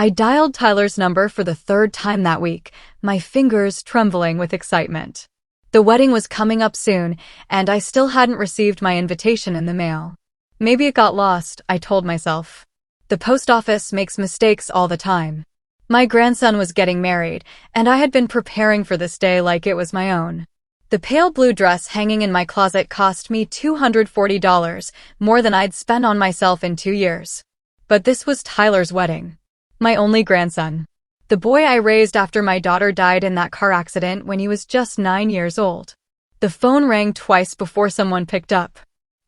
I dialed Tyler's number for the third time that week, my fingers trembling with excitement. The wedding was coming up soon, and I still hadn't received my invitation in the mail. Maybe it got lost, I told myself. The post office makes mistakes all the time. My grandson was getting married, and I had been preparing for this day like it was my own. The pale blue dress hanging in my closet cost me $240, more than I'd spent on myself in 2 years. But this was Tyler's wedding. My only grandson. The boy I raised after my daughter died in that car accident when he was just 9 years old. The phone rang twice before someone picked up.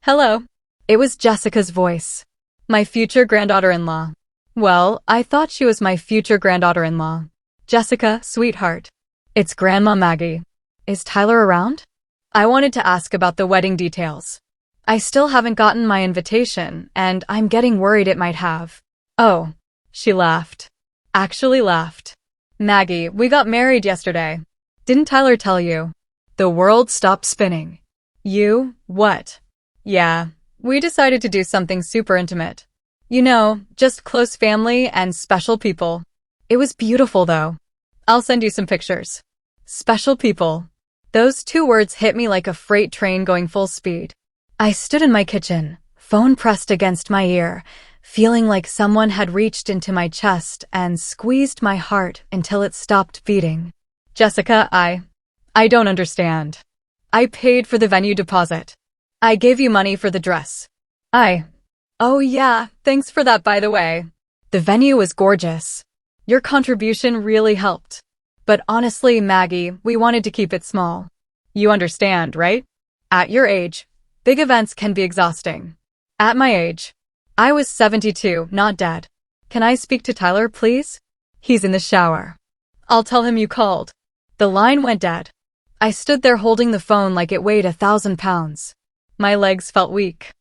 Hello. It was Jessica's voice. My future granddaughter-in-law. Well, I thought she was my future granddaughter-in-law. Jessica, sweetheart. It's Grandma Maggie. Is Tyler around? I wanted to ask about the wedding details. I still haven't gotten my invitation, and I'm getting worried it might have. Oh. She laughed. Actually laughed. Maggie, we got married yesterday. Didn't Tyler tell you? The world stopped spinning. You? What? Yeah, we decided to do something super intimate. You know, just close family and special people. It was beautiful though. I'll send you some pictures. Special people. Those 2 words hit me like a freight train going full speed. I stood in my kitchen, phone pressed against my ear, feeling like someone had reached into my chest and squeezed my heart until it stopped beating. Jessica, I don't understand. I paid for the venue deposit. I gave you money for the dress. Oh yeah, thanks for that by the way. The venue was gorgeous. Your contribution really helped. But honestly, Maggie, we wanted to keep it small. You understand, right? At your age, big events can be exhausting. At my age, I was 72, not dead. Can I speak to Tyler, please? He's in the shower. I'll tell him you called. The line went dead. I stood there holding the phone like it weighed 1,000 pounds. My legs felt weak.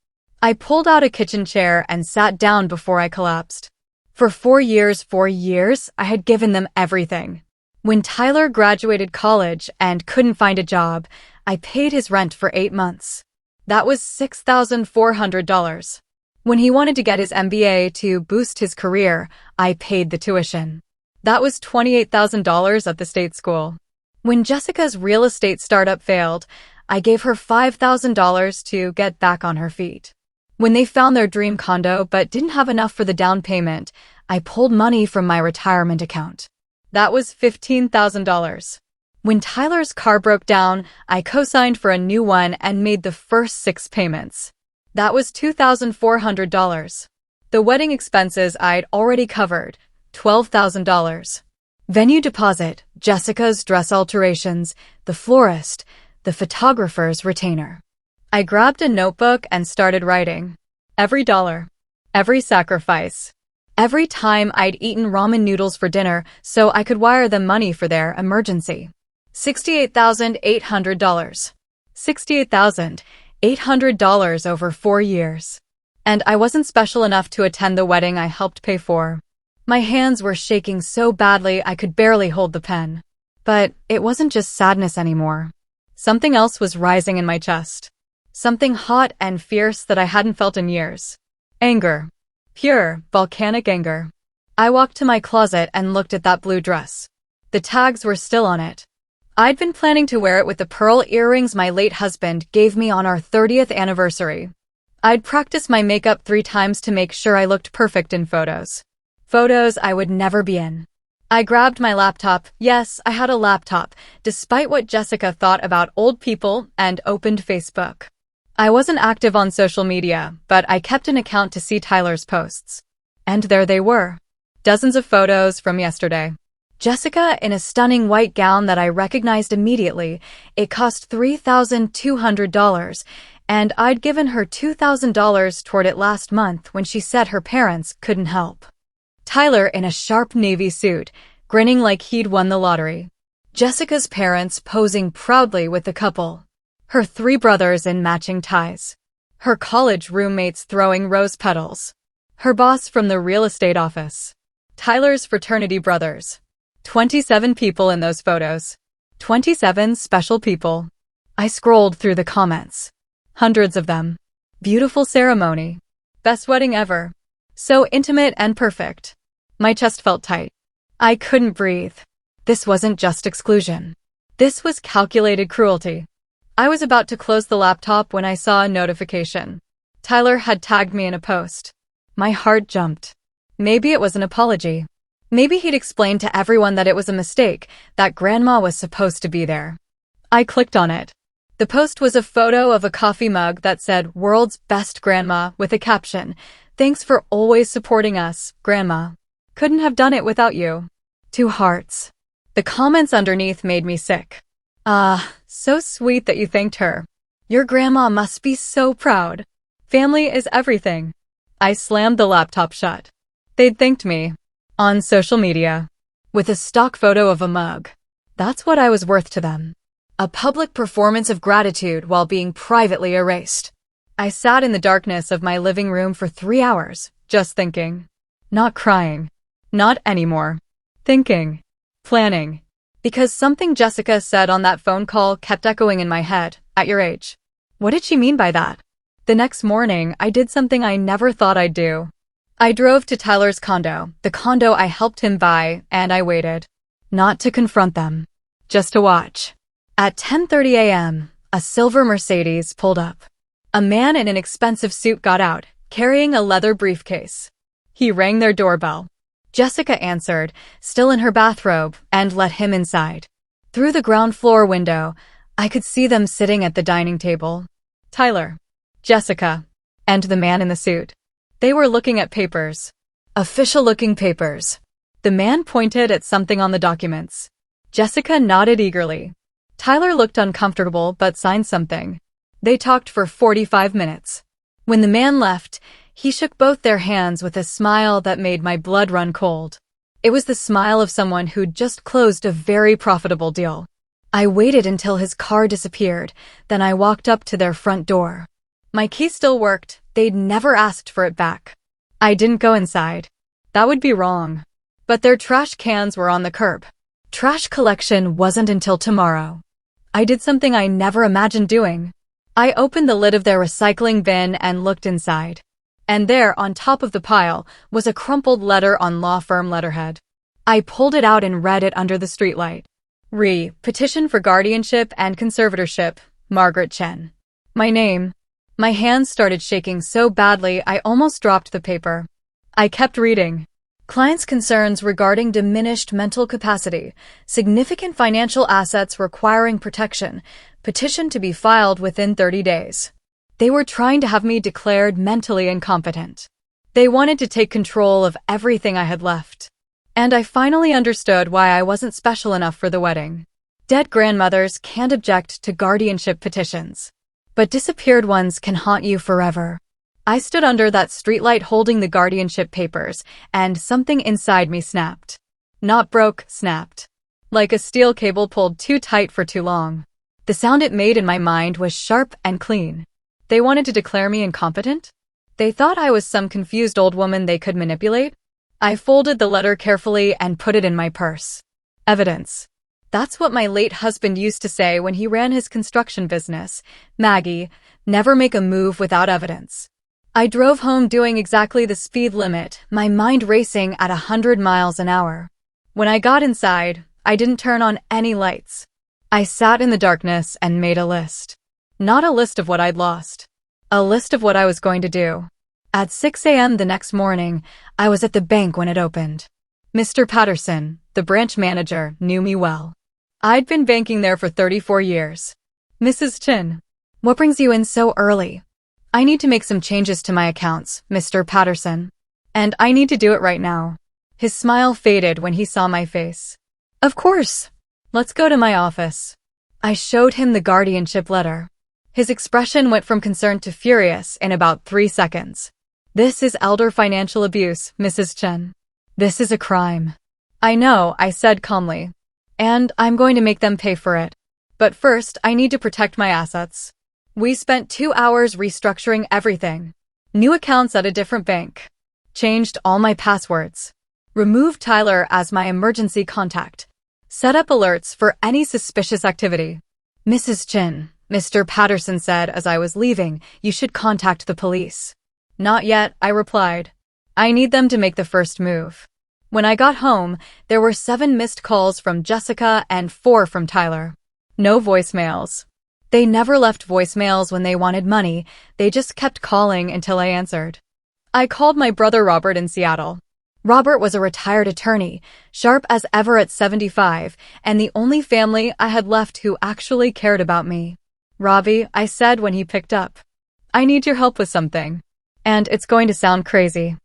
I pulled out a kitchen chair and sat down before I collapsed. For 4 years, I had given them everything. When Tyler graduated college and couldn't find a job, I paid his rent for 8 months. That was $6,400. When he wanted to get his MBA to boost his career, I paid the tuition. That was $28,000 at the state school. When Jessica's real estate startup failed, I gave her $5,000 to get back on her feet. When they found their dream condo but didn't have enough for the down payment, I pulled money from my retirement account. That was $15,000. When Tyler's car broke down, I co-signed for a new one and made the first 6 payments. That was $2,400. The wedding expenses I'd already covered, $12,000. Venue deposit, Jessica's dress alterations, the florist, the photographer's retainer. I grabbed a notebook and started writing. Every dollar. Every sacrifice. Every time I'd eaten ramen noodles for dinner so I could wire them money for their emergency. $68,800. $68,800 over 4 years. And I wasn't special enough to attend the wedding I helped pay for. My hands were shaking so badly I could barely hold the pen. But it wasn't just sadness anymore. Something else was rising in my chest. Something hot and fierce that I hadn't felt in years. Anger. Pure, volcanic anger. I walked to my closet and looked at that blue dress. The tags were still on it. I'd been planning to wear it with the pearl earrings my late husband gave me on our 30th anniversary. I'd practiced my makeup 3 times to make sure I looked perfect in photos. Photos I would never be in. I grabbed my laptop. Yes, I had a laptop, despite what Jessica thought about old people, and opened Facebook. I wasn't active on social media, but I kept an account to see Tyler's posts. And there they were. Dozens of photos from yesterday. Jessica in a stunning white gown that I recognized immediately. It cost $3,200, and I'd given her $2,000 toward it last month when she said her parents couldn't help. Tyler in a sharp navy suit, grinning like he'd won the lottery. Jessica's parents posing proudly with the couple. Her 3 brothers in matching ties. Her college roommates throwing rose petals. Her boss from the real estate office. Tyler's fraternity brothers. 27 people in those photos. 27 special people. I scrolled through the comments. Hundreds of them. Beautiful ceremony. Best wedding ever. So intimate and perfect. My chest felt tight. I couldn't breathe. This wasn't just exclusion. This was calculated cruelty. I was about to close the laptop when I saw a notification. Tyler had tagged me in a post. My heart jumped. Maybe it was an apology. Maybe he'd explained to everyone that it was a mistake, that Grandma was supposed to be there. I clicked on it. The post was a photo of a coffee mug that said, "World's Best Grandma," with a caption, "Thanks for always supporting us, Grandma. Couldn't have done it without you." 2 hearts. The comments underneath made me sick. So sweet that you thanked her. Your grandma must be so proud. Family is everything. I slammed the laptop shut. They'd thanked me. On social media. With a stock photo of a mug. That's what I was worth to them. A public performance of gratitude while being privately erased. I sat in the darkness of my living room for 3 hours, just thinking. Not crying. Not anymore. Thinking. Planning. Because something Jessica said on that phone call kept echoing in my head, "At your age." What did she mean by that? The next morning, I did something I never thought I'd do. I drove to Tyler's condo, the condo I helped him buy, and I waited. Not to confront them. Just to watch. At 10:30 a.m., a silver Mercedes pulled up. A man in an expensive suit got out, carrying a leather briefcase. He rang their doorbell. Jessica answered, still in her bathrobe, and let him inside. Through the ground floor window, I could see them sitting at the dining table. Tyler, Jessica, and the man in the suit. They were looking at papers. Official-looking papers. The man pointed at something on the documents. Jessica nodded eagerly. Tyler looked uncomfortable but signed something. They talked for 45 minutes. When the man left, he shook both their hands with a smile that made my blood run cold. It was the smile of someone who'd just closed a very profitable deal. I waited until his car disappeared, then I walked up to their front door. My key still worked. They'd never asked for it back. I didn't go inside. That would be wrong. But their trash cans were on the curb. Trash collection wasn't until tomorrow. I did something I never imagined doing. I opened the lid of their recycling bin and looked inside. And there, on top of the pile, was a crumpled letter on law firm letterhead. I pulled it out and read it under the streetlight. Petition for guardianship and conservatorship, Margaret Chen. My name. My hands started shaking so badly I almost dropped the paper. I kept reading. Clients' concerns regarding diminished mental capacity, significant financial assets requiring protection, petition to be filed within 30 days. They were trying to have me declared mentally incompetent. They wanted to take control of everything I had left. And I finally understood why I wasn't special enough for the wedding. Dead grandmothers can't object to guardianship petitions. But disappeared ones can haunt you forever. I stood under that streetlight holding the guardianship papers, and something inside me snapped. Not broke, snapped. Like a steel cable pulled too tight for too long. The sound it made in my mind was sharp and clean. They wanted to declare me incompetent? They thought I was some confused old woman they could manipulate? I folded the letter carefully and put it in my purse. Evidence. That's what my late husband used to say when he ran his construction business. Maggie, never make a move without evidence. I drove home doing exactly the speed limit, my mind racing at 100 miles an hour. When I got inside, I didn't turn on any lights. I sat in the darkness and made a list. Not a list of what I'd lost. A list of what I was going to do. At 6 a.m. the next morning, I was at the bank when it opened. Mr. Patterson, the branch manager, knew me well. I'd been banking there for 34 years. Mrs. Chin, what brings you in so early? I need to make some changes to my accounts, Mr. Patterson. And I need to do it right now. His smile faded when he saw my face. Of course. Let's go to my office. I showed him the guardianship letter. His expression went from concerned to furious in about 3 seconds. This is elder financial abuse, Mrs. Chen. This is a crime. I know, I said calmly. And I'm going to make them pay for it. But first, I need to protect my assets. We spent 2 hours restructuring everything. New accounts at a different bank. Changed all my passwords. Removed Tyler as my emergency contact. Set up alerts for any suspicious activity. Mrs. Chin, Mr. Patterson said as I was leaving, you should contact the police. Not yet, I replied. I need them to make the first move. When I got home, there were 7 missed calls from Jessica and 4 from Tyler. No voicemails. They never left voicemails when they wanted money, they just kept calling until I answered. I called my brother Robert in Seattle. Robert was a retired attorney, sharp as ever at 75, and the only family I had left who actually cared about me. "Robbie," I said when he picked up, "I need your help with something. And it's going to sound crazy."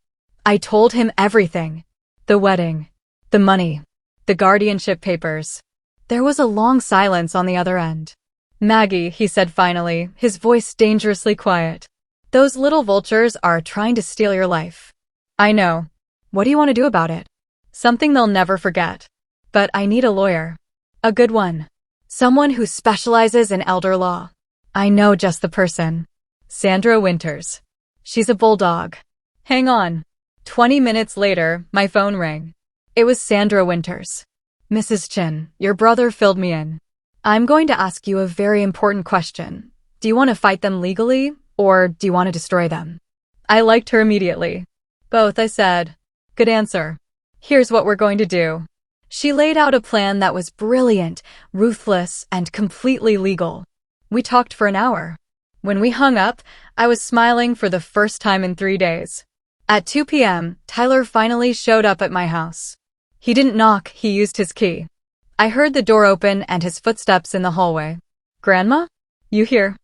I told him everything. The wedding. The money. The guardianship papers. There was a long silence on the other end. "Maggie," he said finally, his voice dangerously quiet. "Those little vultures are trying to steal your life." "I know. What do you want to do about it?" "Something they'll never forget. But I need a lawyer. A good one. Someone who specializes in elder law. I know just the person. Sandra Winters. She's a bulldog." Hang on. 20 minutes later, my phone rang. It was Sandra Winters. "Mrs. Chin, your brother filled me in. I'm going to ask you a very important question. Do you want to fight them legally, or do you want to destroy them?" I liked her immediately. "Both," I said. "Good answer. Here's what we're going to do." She laid out a plan that was brilliant, ruthless, and completely legal. We talked for an hour. When we hung up, I was smiling for the first time in 3 days. At 2 p.m., Tyler finally showed up at my house. He didn't knock, he used his key. I heard the door open and his footsteps in the hallway. "Grandma? You here?"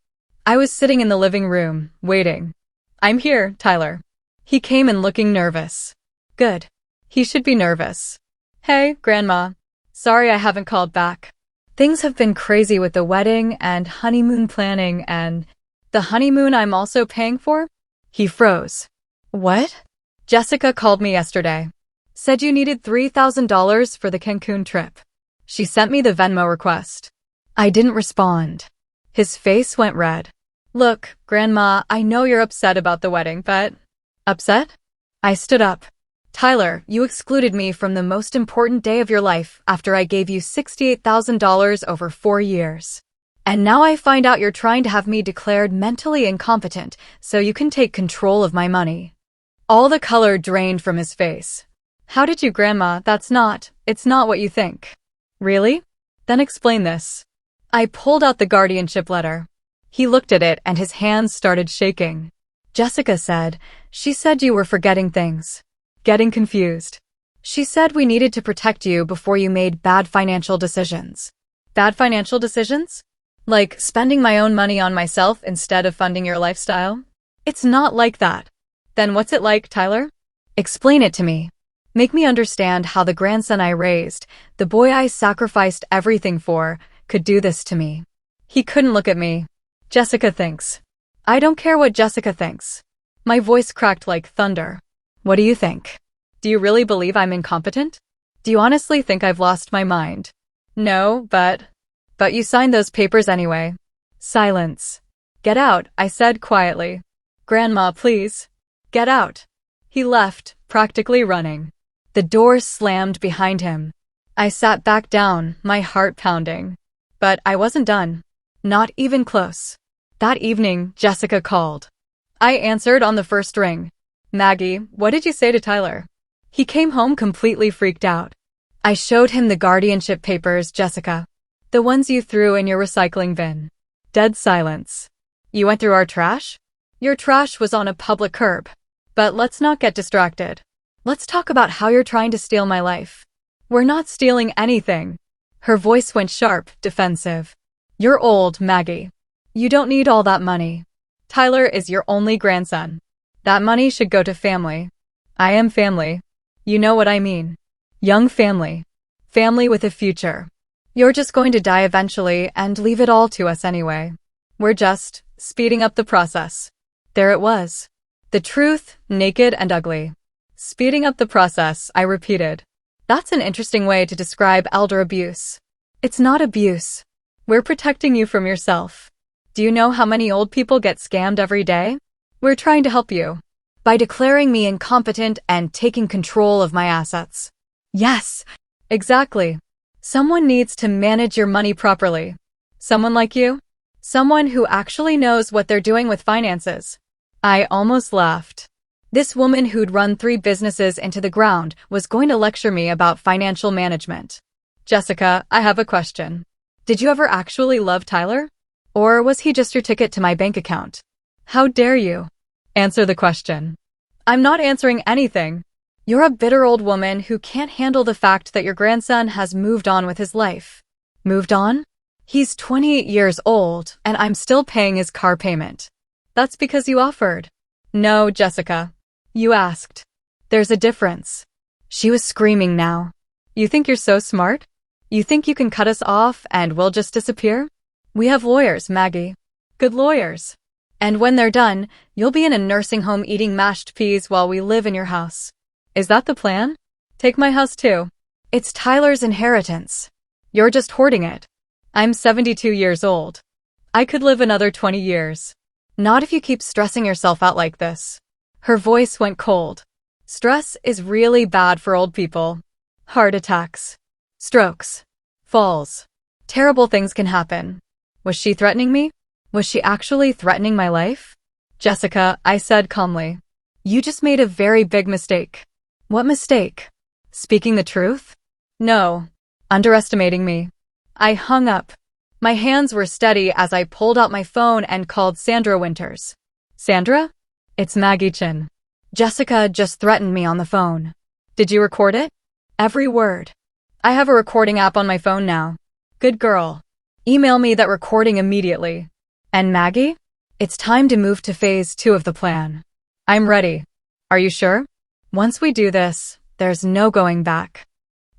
I was sitting in the living room, waiting. "I'm here, Tyler." He came in looking nervous. Good. He should be nervous. "Hey, Grandma. Sorry I haven't called back. Things have been crazy with the wedding and honeymoon planning and the honeymoon I'm also paying for?" He froze. "What?" "Jessica called me yesterday. Said you needed $3,000 for the Cancun trip. She sent me the Venmo request." I didn't respond. His face went red. "Look, Grandma, I know you're upset about the wedding, but..." "Upset?" I stood up. "Tyler, you excluded me from the most important day of your life after I gave you $68,000 over 4 years. And now I find out you're trying to have me declared mentally incompetent so you can take control of my money." All the color drained from his face. "How did you, Grandma? It's not what you think." "Really? Then explain this." I pulled out the guardianship letter. He looked at it and his hands started shaking. "Jessica said, she said you were forgetting things. Getting confused. She said we needed to protect you before you made bad financial decisions." "Bad financial decisions? Like spending my own money on myself instead of funding your lifestyle?" "It's not like that." "Then what's it like, Tyler? Explain it to me. Make me understand how the grandson I raised, the boy I sacrificed everything for, could do this to me." He couldn't look at me. "Jessica thinks." "I don't care what Jessica thinks." My voice cracked like thunder. "What do you think? Do you really believe I'm incompetent? Do you honestly think I've lost my mind?" "No, but you signed those papers anyway." Silence. "Get out," I said quietly. "Grandma, please. Get out." He left, practically running. The door slammed behind him. I sat back down, my heart pounding. But I wasn't done. Not even close. That evening, Jessica called. I answered on the first ring. "Maggie, what did you say to Tyler?" He came home completely freaked out. I showed him the guardianship papers, Jessica. "The ones you threw in your recycling bin." Dead silence. "You went through our trash?" "Your trash was on a public curb. But let's not get distracted. Let's talk about how you're trying to steal my life." "We're not stealing anything." Her voice went sharp, defensive. "You're old, Maggie. You don't need all that money. Tyler is your only grandson. That money should go to family." "I am family. You know what I mean. Young family. Family with a future. You're just going to die eventually and leave it all to us anyway. We're just speeding up the process." There it was. The truth, naked and ugly. "Speeding up the process," I repeated. That's an interesting way to describe elder abuse. It's not abuse. We're protecting you from yourself. Do you know how many old people get scammed every day? We're trying to help you. By declaring me incompetent and taking control of my assets. Yes, exactly. Someone needs to manage your money properly. Someone like you? Someone who actually knows what they're doing with finances. I almost laughed. This woman who'd run 3 businesses into the ground was going to lecture me about financial management. Jessica, I have a question. Did you ever actually love Tyler? Or was he just your ticket to my bank account? How dare you? Answer the question. I'm not answering anything. You're a bitter old woman who can't handle the fact that your grandson has moved on with his life. Moved on? He's 28 years old, and I'm still paying his car payment. That's because you offered. No, Jessica. You asked. There's a difference. She was screaming now. You think you're so smart? You think you can cut us off and we'll just disappear? We have lawyers, Maggie. Good lawyers. And when they're done, you'll be in a nursing home eating mashed peas while we live in your house. Is that the plan? Take my house too. It's Tyler's inheritance. You're just hoarding it. I'm 72 years old. I could live another 20 years. Not if you keep stressing yourself out like this. Her voice went cold. Stress is really bad for old people. Heart attacks. Strokes. Falls. Terrible things can happen. Was she threatening me? Was she actually threatening my life? Jessica, I said calmly. You just made a very big mistake. What mistake? Speaking the truth? No. Underestimating me. I hung up. My hands were steady as I pulled out my phone and called Sandra Winters. Sandra? It's Maggie Chin. Jessica just threatened me on the phone. Did you record it? Every word. I have a recording app on my phone now. Good girl. Email me that recording immediately. And Maggie? It's time to move to phase 2 of the plan. I'm ready. Are you sure? Once we do this, there's no going back.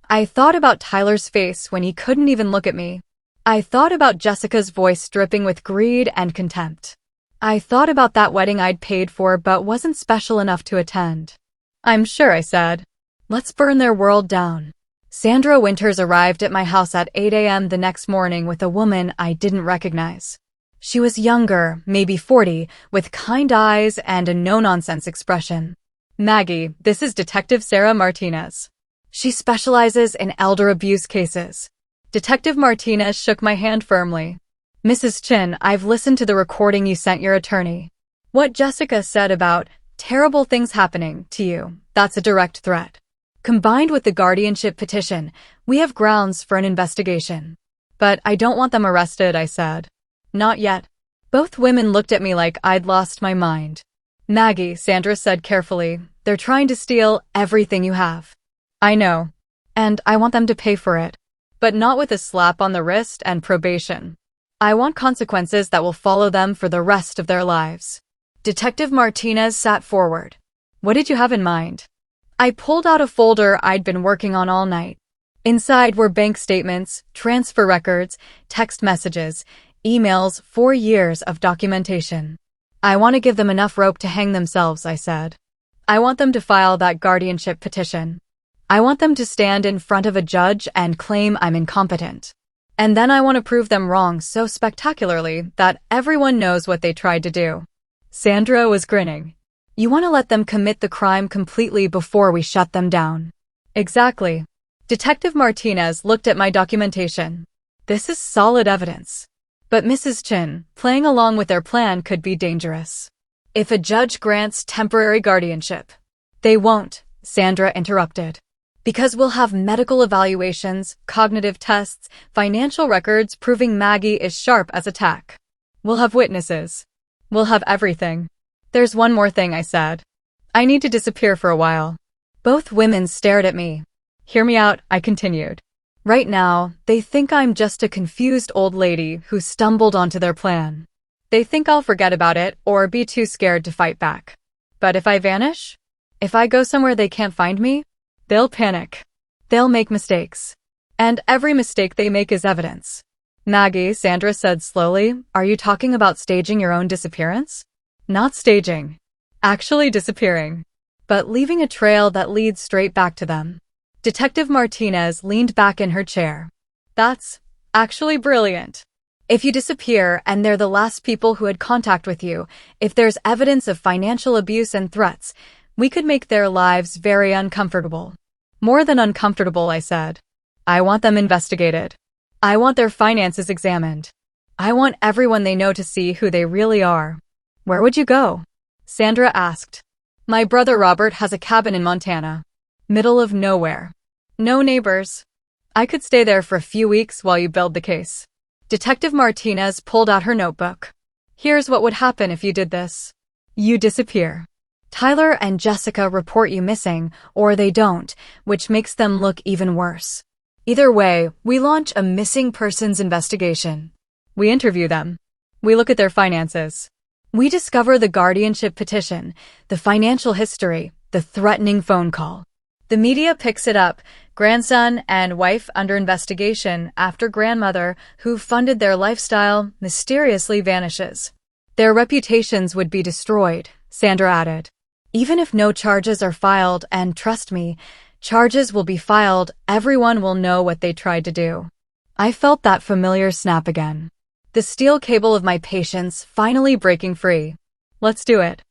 I thought about Tyler's face when he couldn't even look at me. I thought about Jessica's voice dripping with greed and contempt. I thought about that wedding I'd paid for but wasn't special enough to attend. I'm sure, I said. Let's burn their world down. Sandra Winters arrived at my house at 8 a.m. the next morning with a woman I didn't recognize. She was younger, maybe 40, with kind eyes and a no-nonsense expression. Maggie, this is Detective Sarah Martinez. She specializes in elder abuse cases. Detective Martinez shook my hand firmly. Mrs. Chin, I've listened to the recording you sent your attorney. What Jessica said about terrible things happening to you, that's a direct threat. Combined with the guardianship petition, we have grounds for an investigation. But I don't want them arrested, I said. Not yet. Both women looked at me like I'd lost my mind. Maggie, Sandra said carefully, they're trying to steal everything you have. I know. And I want them to pay for it. But not with a slap on the wrist and probation. I want consequences that will follow them for the rest of their lives. Detective Martinez sat forward. What did you have in mind? I pulled out a folder I'd been working on all night. Inside were bank statements, transfer records, text messages, emails, 4 years of documentation. I want to give them enough rope to hang themselves, I said. I want them to file that guardianship petition. I want them to stand in front of a judge and claim I'm incompetent. And then I want to prove them wrong so spectacularly that everyone knows what they tried to do. Sandra was grinning. You want to let them commit the crime completely before we shut them down. Exactly. Detective Martinez looked at my documentation. This is solid evidence. But Mrs. Chin, playing along with their plan could be dangerous. If a judge grants temporary guardianship. They won't, Sandra interrupted. Because we'll have medical evaluations, cognitive tests, financial records proving Maggie is sharp as a tack. We'll have witnesses. We'll have everything. There's one more thing, I said. I need to disappear for a while. Both women stared at me. Hear me out, I continued. Right now, they think I'm just a confused old lady who stumbled onto their plan. They think I'll forget about it or be too scared to fight back. But if I vanish? If I go somewhere they can't find me? They'll panic. They'll make mistakes. And every mistake they make is evidence. Maggie, Sandra said slowly, are you talking about staging your own disappearance? Not staging. Actually disappearing. But leaving a trail that leads straight back to them. Detective Martinez leaned back in her chair. That's actually brilliant. If you disappear and they're the last people who had contact with you, if there's evidence of financial abuse and threats, we could make their lives very uncomfortable. More than uncomfortable, I said. I want them investigated. I want their finances examined. I want everyone they know to see who they really are. Where would you go? Sandra asked. My brother Robert has a cabin in Montana. Middle of nowhere. No neighbors. I could stay there for a few weeks while you build the case. Detective Martinez pulled out her notebook. Here's what would happen if you did this. You disappear. Tyler and Jessica report you missing, or they don't, which makes them look even worse. Either way, we launch a missing persons investigation. We interview them. We look at their finances. We discover the guardianship petition, the financial history, the threatening phone call. The media picks it up, grandson and wife under investigation after grandmother, who funded their lifestyle, mysteriously vanishes. Their reputations would be destroyed, Sandra added. Even if no charges are filed, and trust me, charges will be filed, everyone will know what they tried to do. I felt that familiar snap again. The steel cable of my patience finally breaking free. Let's do it.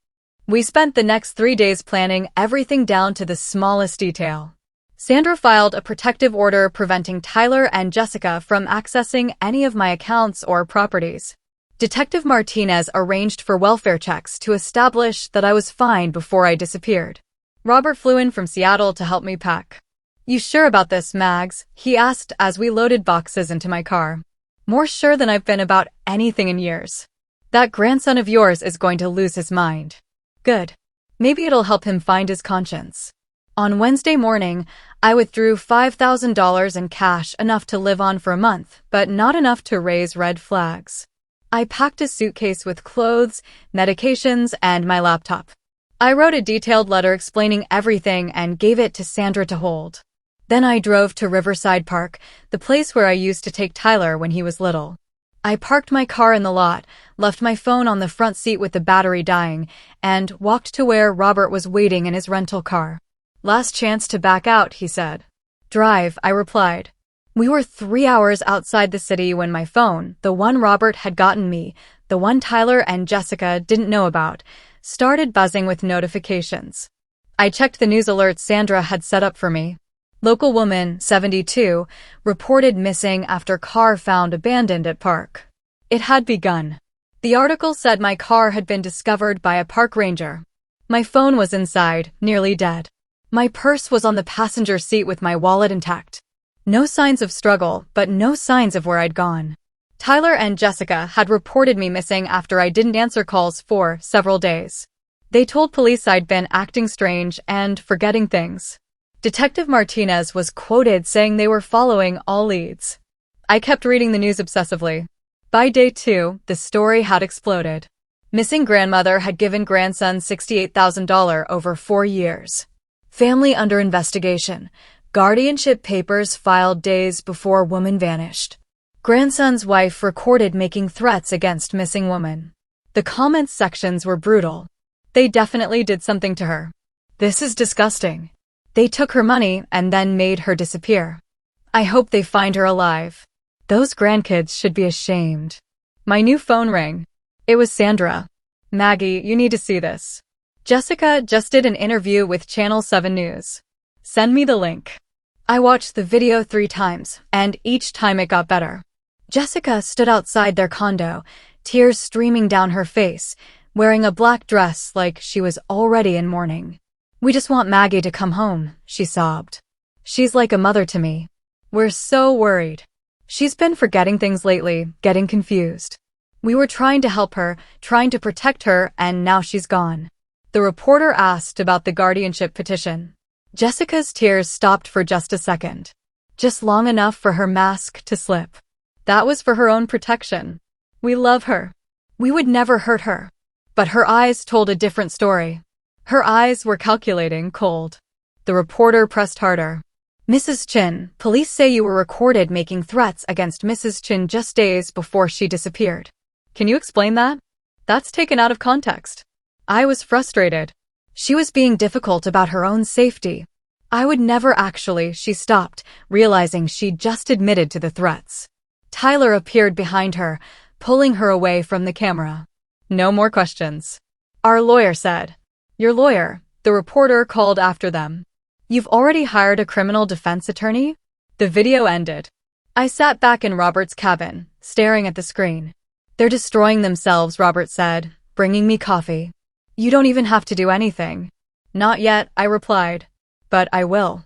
We spent the next 3 days planning everything down to the smallest detail. Sandra filed a protective order preventing Tyler and Jessica from accessing any of my accounts or properties. Detective Martinez arranged for welfare checks to establish that I was fine before I disappeared. Robert flew in from Seattle to help me pack. You sure about this, Mags? He asked as we loaded boxes into my car. More sure than I've been about anything in years. That grandson of yours is going to lose his mind. Good. Maybe it'll help him find his conscience. On Wednesday morning, I withdrew $5,000 in cash, enough to live on for a month, but not enough to raise red flags. I packed a suitcase with clothes, medications, and my laptop. I wrote a detailed letter explaining everything and gave it to Sandra to hold. Then I drove to Riverside Park, the place where I used to take Tyler when he was little. I parked my car in the lot, left my phone on the front seat with the battery dying, and walked to where Robert was waiting in his rental car. Last chance to back out, he said. Drive, I replied. We were 3 hours outside the city when my phone, the one Robert had gotten me, the one Tyler and Jessica didn't know about, started buzzing with notifications. I checked the news alerts Sandra had set up for me. Local woman, 72, reported missing after car found abandoned at park. It had begun. The article said my car had been discovered by a park ranger. My phone was inside, nearly dead. My purse was on the passenger seat with my wallet intact. No signs of struggle, but no signs of where I'd gone. Tyler and Jessica had reported me missing after I didn't answer calls for several days. They told police I'd been acting strange and forgetting things. Detective Martinez was quoted saying they were following all leads. I kept reading the news obsessively. By day 2, the story had exploded. Missing grandmother had given grandson $68,000 over 4 years. Family under investigation. Guardianship papers filed days before woman vanished. Grandson's wife recorded making threats against missing woman. The comments sections were brutal. They definitely did something to her. This is disgusting. They took her money and then made her disappear. I hope they find her alive. Those grandkids should be ashamed. My new phone rang. It was Sandra. Maggie, you need to see this. Jessica just did an interview with Channel 7 News. Send me the link. I watched the video 3 times, and each time it got better. Jessica stood outside their condo, tears streaming down her face, wearing a black dress like she was already in mourning. We just want Maggie to come home, she sobbed. She's like a mother to me. We're so worried. She's been forgetting things lately, getting confused. We were trying to help her, trying to protect her, and now she's gone. The reporter asked about the guardianship petition. Jessica's tears stopped for just a second. Just long enough for her mask to slip. That was for her own protection. We love her. We would never hurt her. But her eyes told a different story. Her eyes were calculating, cold. The reporter pressed harder. Mrs. Chin, police say you were recorded making threats against Mrs. Chin just days before she disappeared. Can you explain that? That's taken out of context. I was frustrated. She was being difficult about her own safety. I would never actually, she stopped, realizing she'd just admitted to the threats. Tyler appeared behind her, pulling her away from the camera. No more questions. Our lawyer said. Your lawyer, the reporter called after them. You've already hired a criminal defense attorney? The video ended. I sat back in Robert's cabin, staring at the screen. They're destroying themselves, Robert said, bringing me coffee. You don't even have to do anything. Not yet, I replied. But I will.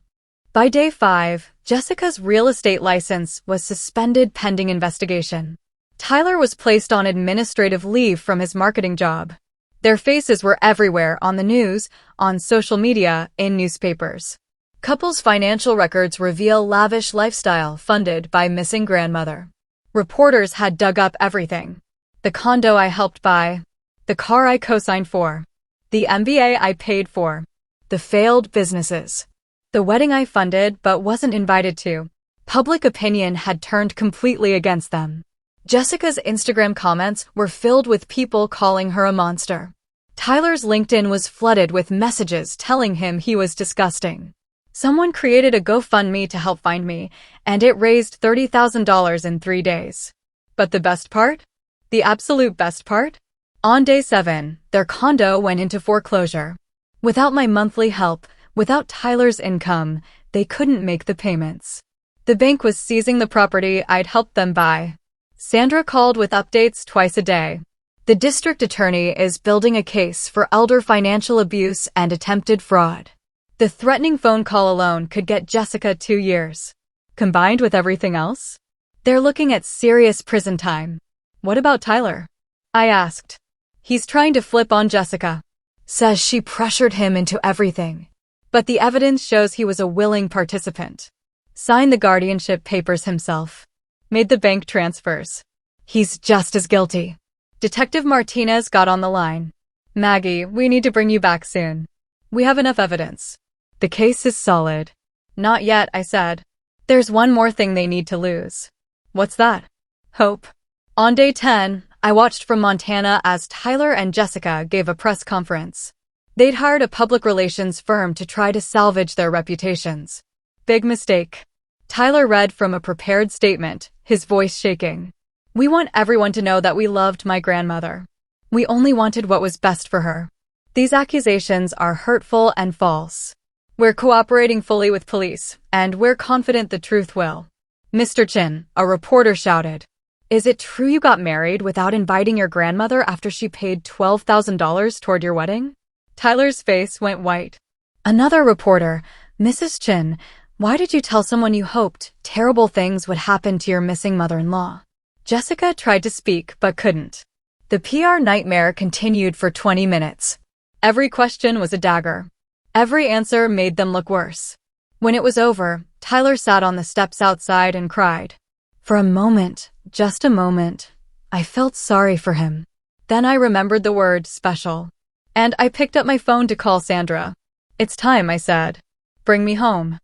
By day 5, Jessica's real estate license was suspended pending investigation. Tyler was placed on administrative leave from his marketing job. Their faces were everywhere on the news, on social media, in newspapers. Couple's financial records reveal lavish lifestyle funded by missing grandmother. Reporters had dug up everything. The condo I helped buy, the car I co-signed for, the MBA I paid for, the failed businesses, the wedding I funded but wasn't invited to. Public opinion had turned completely against them. Jessica's Instagram comments were filled with people calling her a monster. Tyler's LinkedIn was flooded with messages telling him he was disgusting. Someone created a GoFundMe to help find me, and it raised $30,000 in 3 days. But the best part? The absolute best part? On day 7, their condo went into foreclosure. Without my monthly help, without Tyler's income, they couldn't make the payments. The bank was seizing the property I'd helped them buy. Sandra called with updates twice a day. The district attorney is building a case for elder financial abuse and attempted fraud. The threatening phone call alone could get Jessica 2 years. Combined with everything else, they're looking at serious prison time. What about Tyler? I asked. He's trying to flip on Jessica. Says she pressured him into everything. But the evidence shows he was a willing participant. Signed the guardianship papers himself. Made the bank transfers. He's just as guilty. Detective Martinez got on the line. Maggie, we need to bring you back soon. We have enough evidence. The case is solid. Not yet, I said. There's one more thing they need to lose. What's that? Hope. On day 10, I watched from Montana as Tyler and Jessica gave a press conference. They'd hired a public relations firm to try to salvage their reputations. Big mistake. Tyler read from a prepared statement, his voice shaking. We want everyone to know that we loved my grandmother. We only wanted what was best for her. These accusations are hurtful and false. We're cooperating fully with police, and we're confident the truth will. Mr. Chin, a reporter shouted. Is it true you got married without inviting your grandmother after she paid $12,000 toward your wedding? Tyler's face went white. Another reporter, Mrs. Chin, why did you tell someone you hoped terrible things would happen to your missing mother-in-law? Jessica tried to speak but couldn't. The PR nightmare continued for 20 minutes. Every question was a dagger. Every answer made them look worse. When it was over, Tyler sat on the steps outside and cried. For a moment, just a moment, I felt sorry for him. Then I remembered the word special. And I picked up my phone to call Sandra. It's time, I said. Bring me home.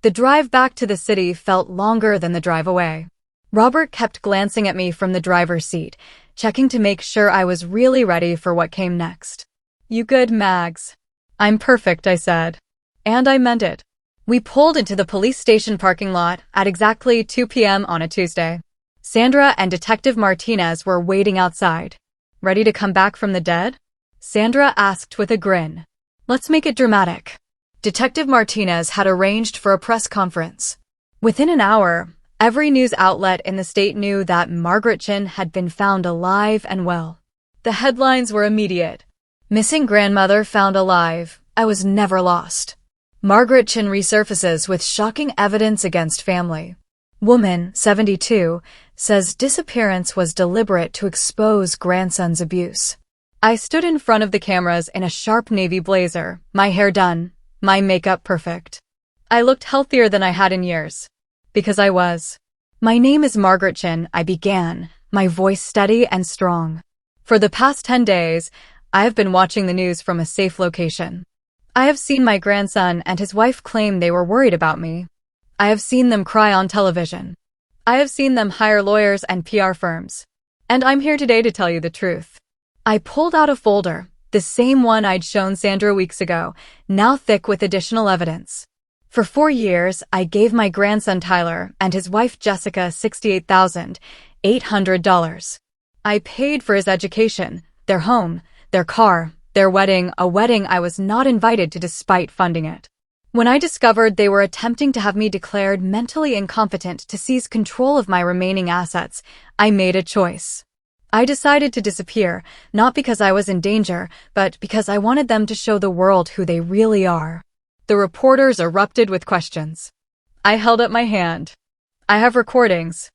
The drive back to the city felt longer than the drive away. Robert kept glancing at me from the driver's seat, checking to make sure I was really ready for what came next. You good, Mags? I'm perfect, I said. And I meant it. We pulled into the police station parking lot at exactly 2 p.m. on a Tuesday. Sandra and Detective Martinez were waiting outside. Ready to come back from the dead? Sandra asked with a grin. Let's make it dramatic. Detective Martinez had arranged for a press conference. Within an hour, every news outlet in the state knew that Margaret Chin had been found alive and well. The headlines were immediate. Missing grandmother found alive. I was never lost. Margaret Chin resurfaces with shocking evidence against family. Woman, 72, says disappearance was deliberate to expose grandson's abuse. I stood in front of the cameras in a sharp navy blazer, my hair done, my makeup perfect. I looked healthier than I had in years. Because I was. My name is Margaret Chin, I began, my voice steady and strong. For the past 10 days, I have been watching the news from a safe location. I have seen my grandson and his wife claim they were worried about me. I have seen them cry on television. I have seen them hire lawyers and PR firms. And I'm here today to tell you the truth. I pulled out a folder, the same one I'd shown Sandra weeks ago, now thick with additional evidence. For 4 years, I gave my grandson Tyler and his wife Jessica $68,800. I paid for his education, their home, their car, their wedding, a wedding I was not invited to despite funding it. When I discovered they were attempting to have me declared mentally incompetent to seize control of my remaining assets, I made a choice. I decided to disappear, not because I was in danger, but because I wanted them to show the world who they really are. The reporters erupted with questions. I held up my hand. I have recordings.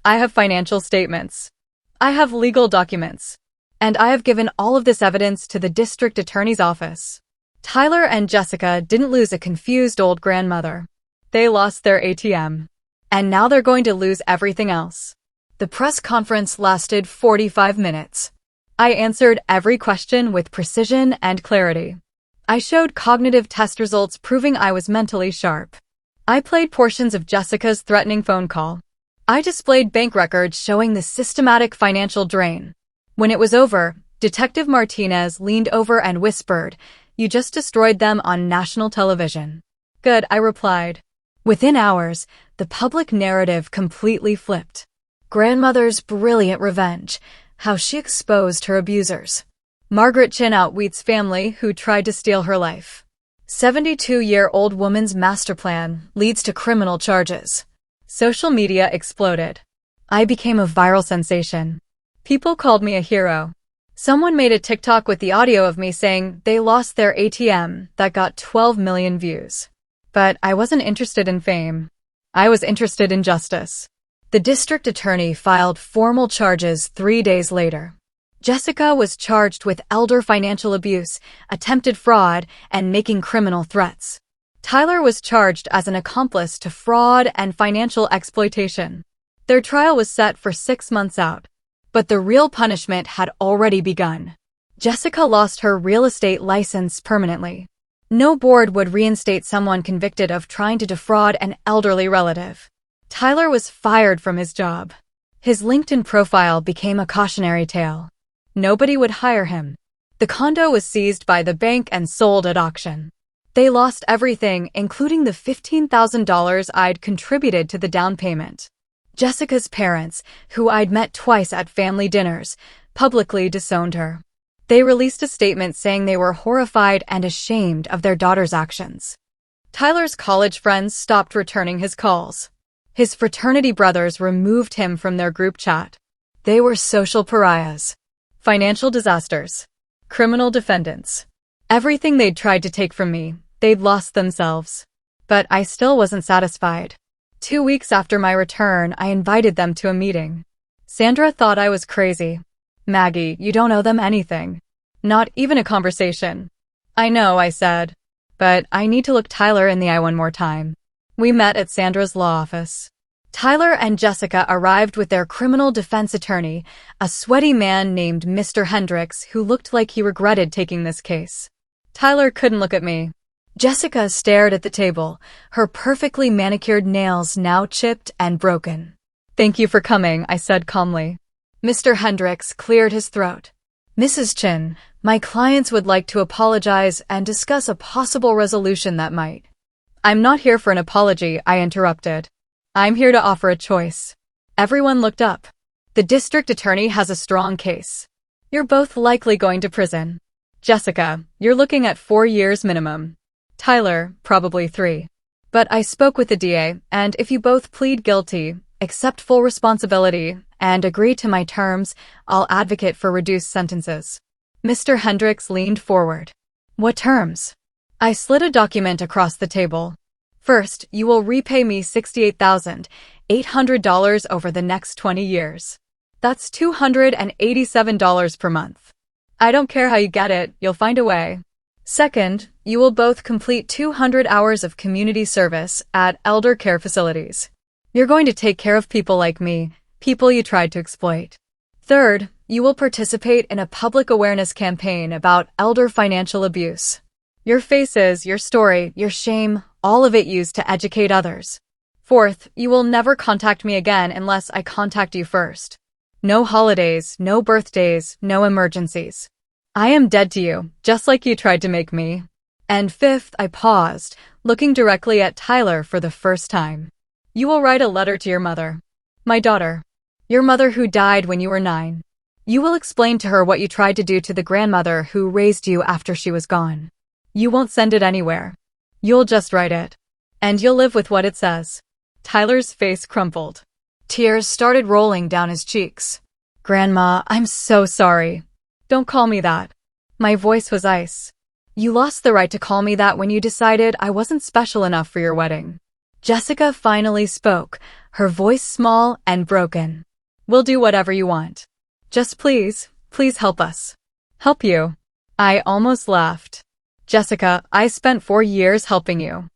I have financial statements. I have legal documents. And I have given all of this evidence to the district attorney's office. Tyler and Jessica didn't lose a confused old grandmother. They lost their ATM. And now they're going to lose everything else. The press conference lasted 45 minutes. I answered every question with precision and clarity. I showed cognitive test results proving I was mentally sharp. I played portions of Jessica's threatening phone call. I displayed bank records showing the systematic financial drain. When it was over, Detective Martinez leaned over and whispered, "You just destroyed them on national television." "Good," I replied. Within hours, the public narrative completely flipped. Grandmother's brilliant revenge, how she exposed her abusers. Margaret Chin outwits family who tried to steal her life. 72-year-old woman's master plan leads to criminal charges. Social media exploded. I became a viral sensation. People called me a hero. Someone made a TikTok with the audio of me saying they lost their ATM that got 12 million views. But I wasn't interested in fame. I was interested in justice. The district attorney filed formal charges 3 days later. Jessica was charged with elder financial abuse, attempted fraud, and making criminal threats. Tyler was charged as an accomplice to fraud and financial exploitation. Their trial was set for 6 months out. But the real punishment had already begun. Jessica lost her real estate license permanently. No board would reinstate someone convicted of trying to defraud an elderly relative. Tyler was fired from his job. His LinkedIn profile became a cautionary tale. Nobody would hire him. The condo was seized by the bank and sold at auction. They lost everything, including the $15,000 I'd contributed to the down payment. Jessica's parents, who I'd met twice at family dinners, publicly disowned her. They released a statement saying they were horrified and ashamed of their daughter's actions. Tyler's college friends stopped returning his calls. His fraternity brothers removed him from their group chat. They were social pariahs. Financial disasters. Criminal defendants. Everything they'd tried to take from me, they'd lost themselves. But I still wasn't satisfied. 2 weeks after my return, I invited them to a meeting. Sandra thought I was crazy. "Maggie, you don't owe them anything. Not even a conversation." "I know," I said. "But I need to look Tyler in the eye one more time." We met at Sandra's law office. Tyler and Jessica arrived with their criminal defense attorney, a sweaty man named Mr. Hendricks who looked like he regretted taking this case. Tyler couldn't look at me. Jessica stared at the table, her perfectly manicured nails now chipped and broken. "Thank you for coming," I said calmly. Mr. Hendricks cleared his throat. "Mrs. Chin, my clients would like to apologize and discuss a possible resolution that might." "I'm not here for an apology," I interrupted. "I'm here to offer a choice." Everyone looked up. "The district attorney has a strong case. You're both likely going to prison. Jessica, you're looking at 4 years minimum. Tyler, probably 3. But I spoke with the DA, and if you both plead guilty, accept full responsibility, and agree to my terms, I'll advocate for reduced sentences." Mr. Hendricks leaned forward. "What terms?" I slid a document across the table. "First, you will repay me $68,800 over the next 20 years. That's $287 per month. I don't care how you get it, you'll find a way. Second, you will both complete 200 hours of community service at elder care facilities. You're going to take care of people like me, people you tried to exploit. Third, you will participate in a public awareness campaign about elder financial abuse. Your faces, your story, your shame, all of it used to educate others. Fourth, you will never contact me again unless I contact you first. No holidays, no birthdays, no emergencies. I am dead to you, just like you tried to make me. And fifth," I paused, looking directly at Tyler for the first time. "You will write a letter to your mother. My daughter. Your mother who died when you were 9. You will explain to her what you tried to do to the grandmother who raised you after she was gone. You won't send it anywhere. You'll just write it. And you'll live with what it says." Tyler's face crumpled. Tears started rolling down his cheeks. Grandma, I'm so sorry. Don't call me that. My voice was ice. You lost the right to call me that when you decided I wasn't special enough for your wedding. Jessica finally spoke, her voice small and broken. We'll do whatever you want. Just please help us. Help you. I almost laughed. Jessica, I spent 4 years helping you.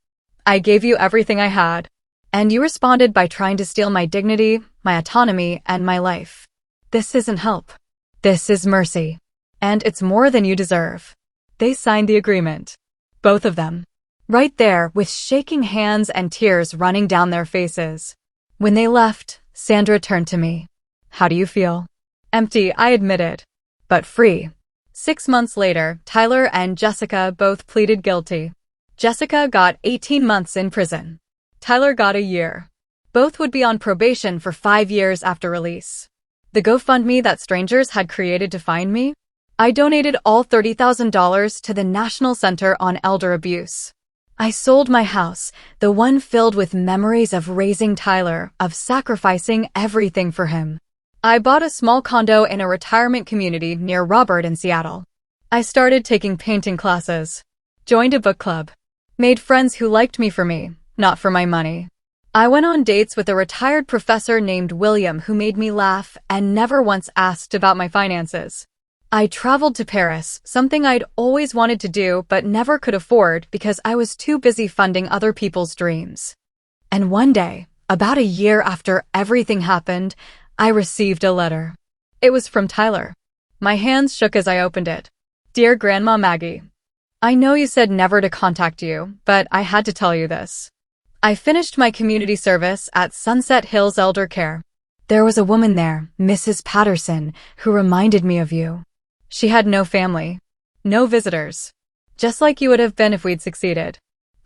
I gave you everything I had. And you responded by trying to steal my dignity, my autonomy, and my life. This isn't help. This is mercy. And it's more than you deserve. They signed the agreement. Both of them. Right there, with shaking hands and tears running down their faces. When they left, Sandra turned to me. How do you feel? Empty, I admitted. But free. 6 months later, Tyler and Jessica both pleaded guilty. Jessica got 18 months in prison. Tyler got a year. Both would be on probation for 5 years after release. The GoFundMe that strangers had created to find me? I donated all $30,000 to the National Center on Elder Abuse. I sold my house, the one filled with memories of raising Tyler, of sacrificing everything for him. I bought a small condo in a retirement community near Robert in Seattle. I started taking painting classes, joined a book club, made friends who liked me for me, not for my money. I went on dates with a retired professor named William who made me laugh and never once asked about my finances. I traveled to Paris, something I'd always wanted to do but never could afford because I was too busy funding other people's dreams. And one day, about a year after everything happened, I received a letter. It was from Tyler. My hands shook as I opened it. Dear Grandma Maggie, I know you said never to contact you, but I had to tell you this. I finished my community service at Sunset Hills Elder Care. There was a woman there, Mrs. Patterson, who reminded me of you. She had no family, no visitors, just like you would have been if we'd succeeded.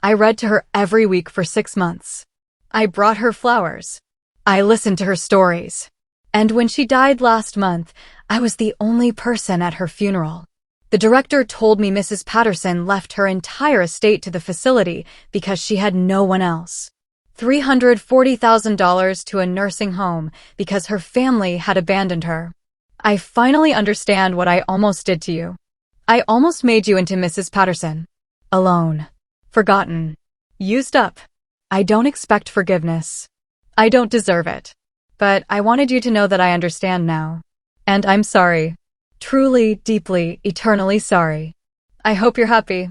I read to her every week for 6 months. I brought her flowers. I listened to her stories. And when she died last month, I was the only person at her funeral. The director told me Mrs. Patterson left her entire estate to the facility because she had no one else. $340,000 to a nursing home because her family had abandoned her. I finally understand what I almost did to you. I almost made you into Mrs. Patterson. Alone. Forgotten. Used up. I don't expect forgiveness. I don't deserve it. But I wanted you to know that I understand now. And I'm sorry. Truly, deeply, eternally sorry. I hope you're happy.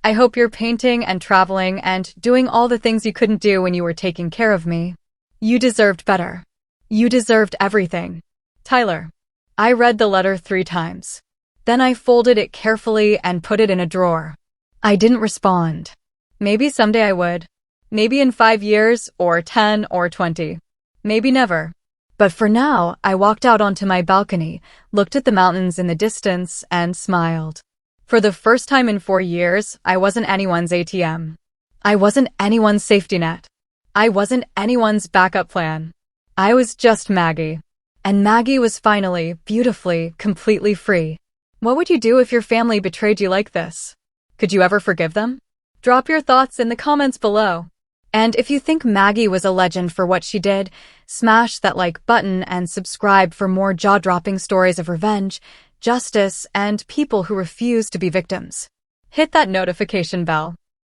I hope you're painting and traveling and doing all the things you couldn't do when you were taking care of me. You deserved better. You deserved everything. Tyler. I read the letter 3 times. Then I folded it carefully and put it in a drawer. I didn't respond. Maybe someday I would. Maybe in 5 years, or 10, or 20. Maybe never. But for now, I walked out onto my balcony, looked at the mountains in the distance, and smiled. For the first time in 4 years, I wasn't anyone's ATM. I wasn't anyone's safety net. I wasn't anyone's backup plan. I was just Maggie. And Maggie was finally, beautifully, completely free. What would you do if your family betrayed you like this? Could you ever forgive them? Drop your thoughts in the comments below. And if you think Maggie was a legend for what she did, smash that like button and subscribe for more jaw-dropping stories of revenge, justice, and people who refuse to be victims. Hit that notification bell.